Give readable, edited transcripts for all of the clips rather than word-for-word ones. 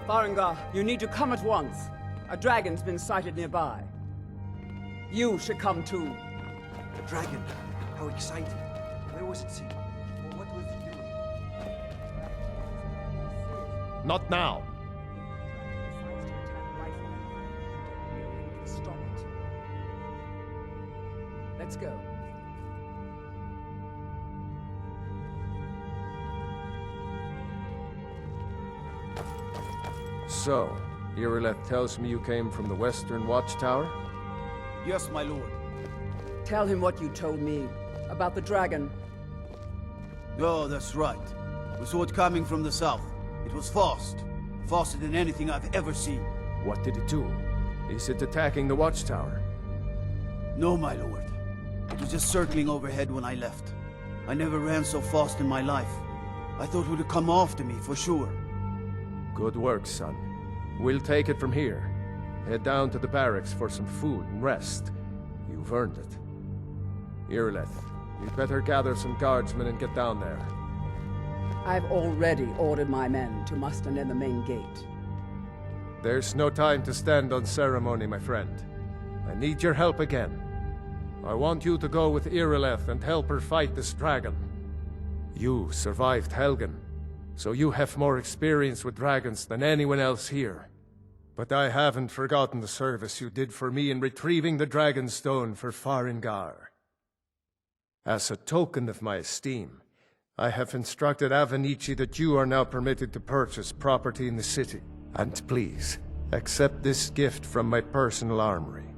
Farengar, you need to come at once. A dragon's been sighted nearby. You should come too. A dragon? How exciting. Where was it seen? Or what was it doing? Not now. Stop it. Let's go. So, Irileth tells me you came from the Western Watchtower? Yes, my lord. Tell him what you told me about the dragon. Oh, that's right. We saw it coming from the south. It was fast. Faster than anything I've ever seen. What did it do? Is it attacking the Watchtower? No, my lord. It was just circling overhead when I left. I never ran so fast in my life. I thought it would come after me, for sure. Good work, son. We'll take it from here. Head down to the barracks for some food and rest. You've earned it. Irileth, you'd better gather some guardsmen and get down there. I've already ordered my men to muster near the main gate. There's no time to stand on ceremony, my friend. I need your help again. I want you to go with Irileth and help her fight this dragon. You survived Helgen, so you have more experience with dragons than anyone else here. But I haven't forgotten the service you did for me in retrieving the Dragon Stone for Farengar. As a token of my esteem, I have instructed Avenici that you are now permitted to purchase property in the city. And please, accept this gift from my personal armory.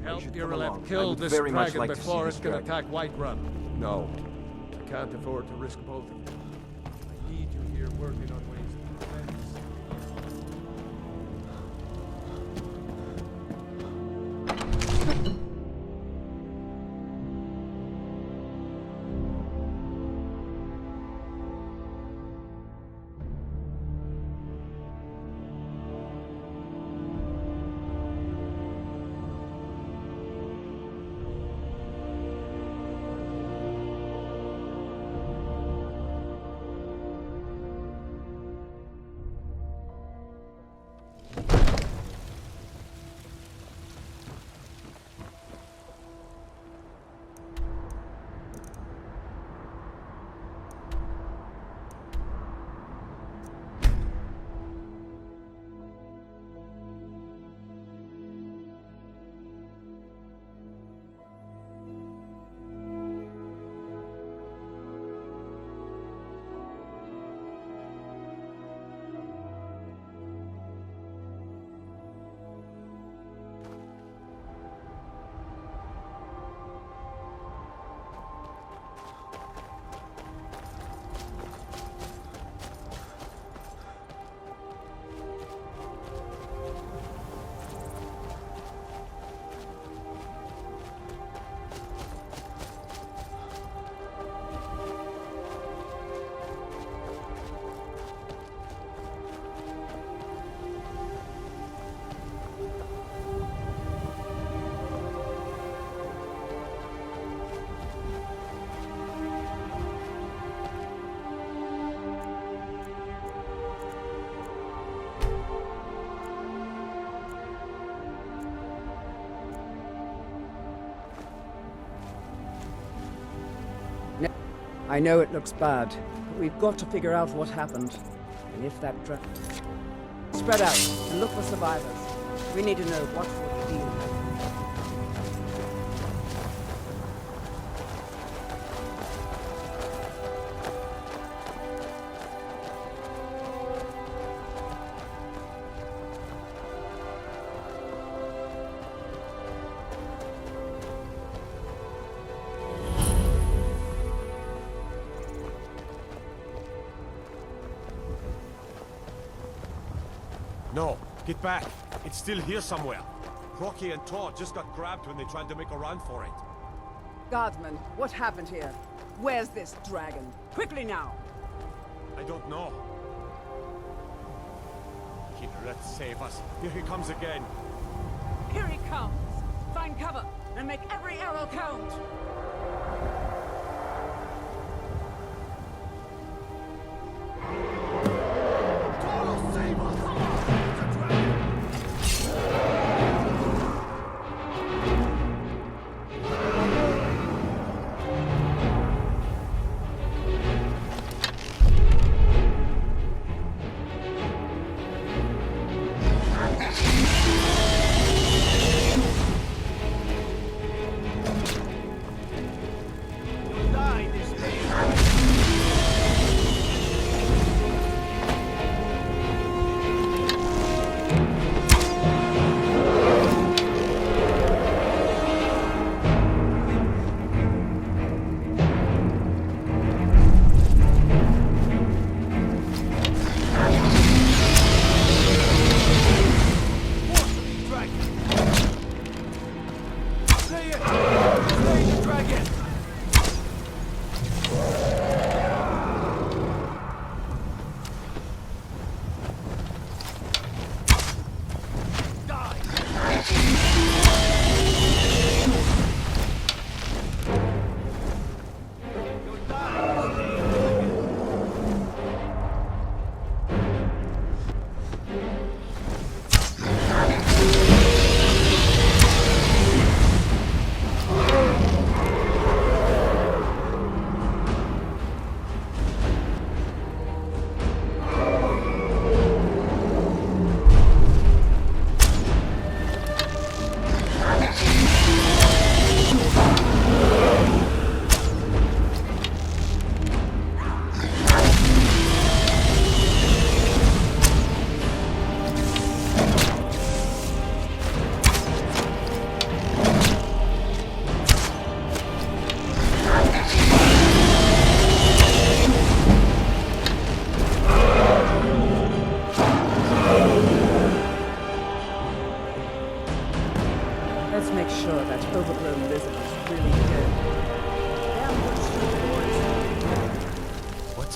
Help Irileth kill this dragon before it can attack Whiterun. No, I can't afford to risk both of you. I need you here working on ways to prevent this. I know it looks bad, but we've got to figure out what happened. And if that Spread out and look for survivors. We need to know what sort of deal. No, get back. It's still here somewhere. Rocky and Todd just got grabbed when they tried to make a run for it. Guardsman, what happened here? Where's this dragon? Quickly now! I don't know. Here, let's save us. Here he comes again. Here he comes! Find cover and make every arrow count! Todos!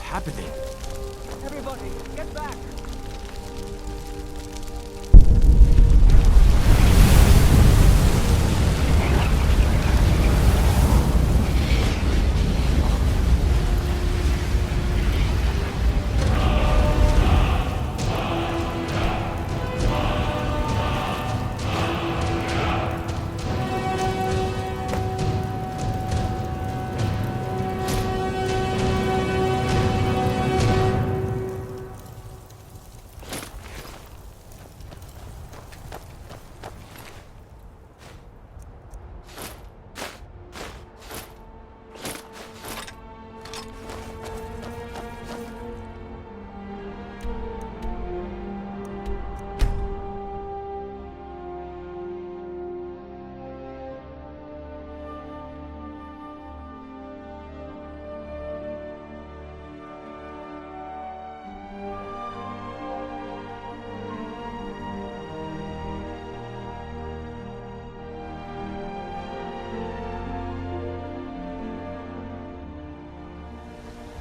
happening? Everybody, get back!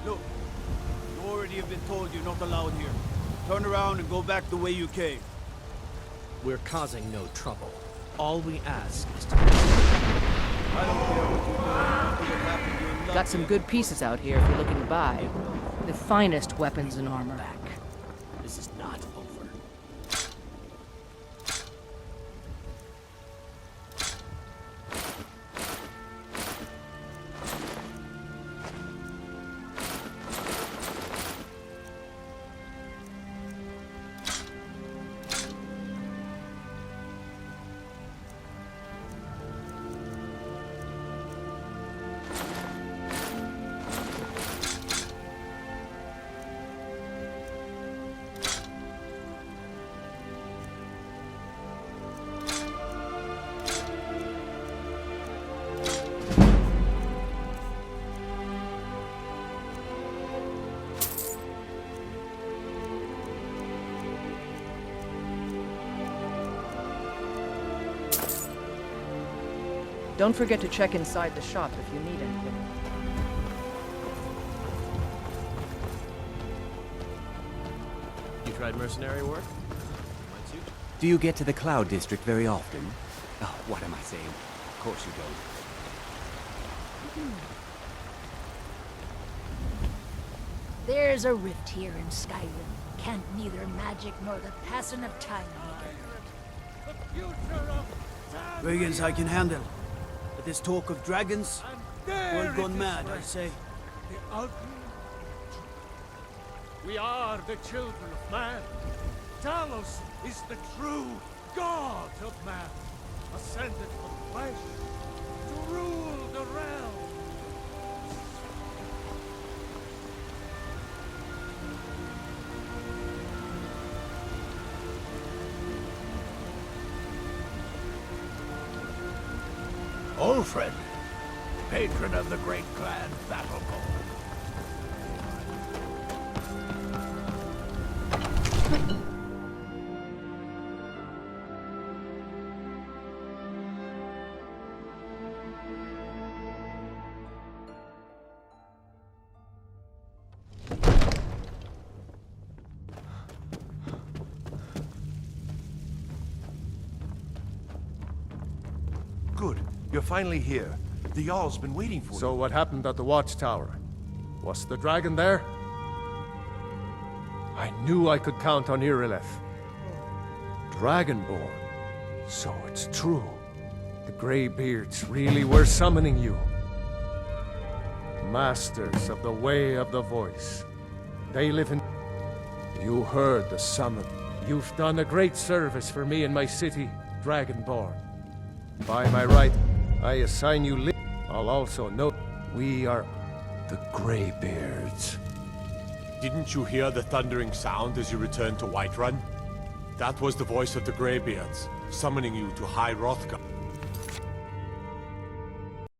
Look, you already have been told you're not allowed here. Turn around and go back the way you came. We're causing no trouble. All we ask is to... I don't care what you do. Nothing will happen to you. and Got some nothing- good pieces out here if you're looking to buy. The finest weapons and armor. This is not over. Don't forget to check inside the shop if you need anything. You tried mercenary work? Might suit you. Do you get to the Cloud District very often? Oh, what am I saying? Of course you don't. There's a rift here in Skyrim. Can't neither magic nor the passing of time make it. Dragons I can handle. But this talk of dragons, world gone mad, I say. We are the children of man. Talos is the true god of man, ascended from flesh to rule the realm. Ulfred, patron of the great clan Battlegold. Good. You're finally here. The Jarl's been waiting for you. So what happened at the watchtower? Was the dragon there? I knew I could count on Irileth. Dragonborn. So it's true. The Greybeards really were summoning you. Masters of the Way of the Voice. They live in... You heard the summon. You've done a great service for me and my city, Dragonborn. By my right, I assign you I'll also note we are the Greybeards. Didn't you hear the thundering sound as you returned to Whiterun? That was the voice of the Greybeards, summoning you to High Hrothgar.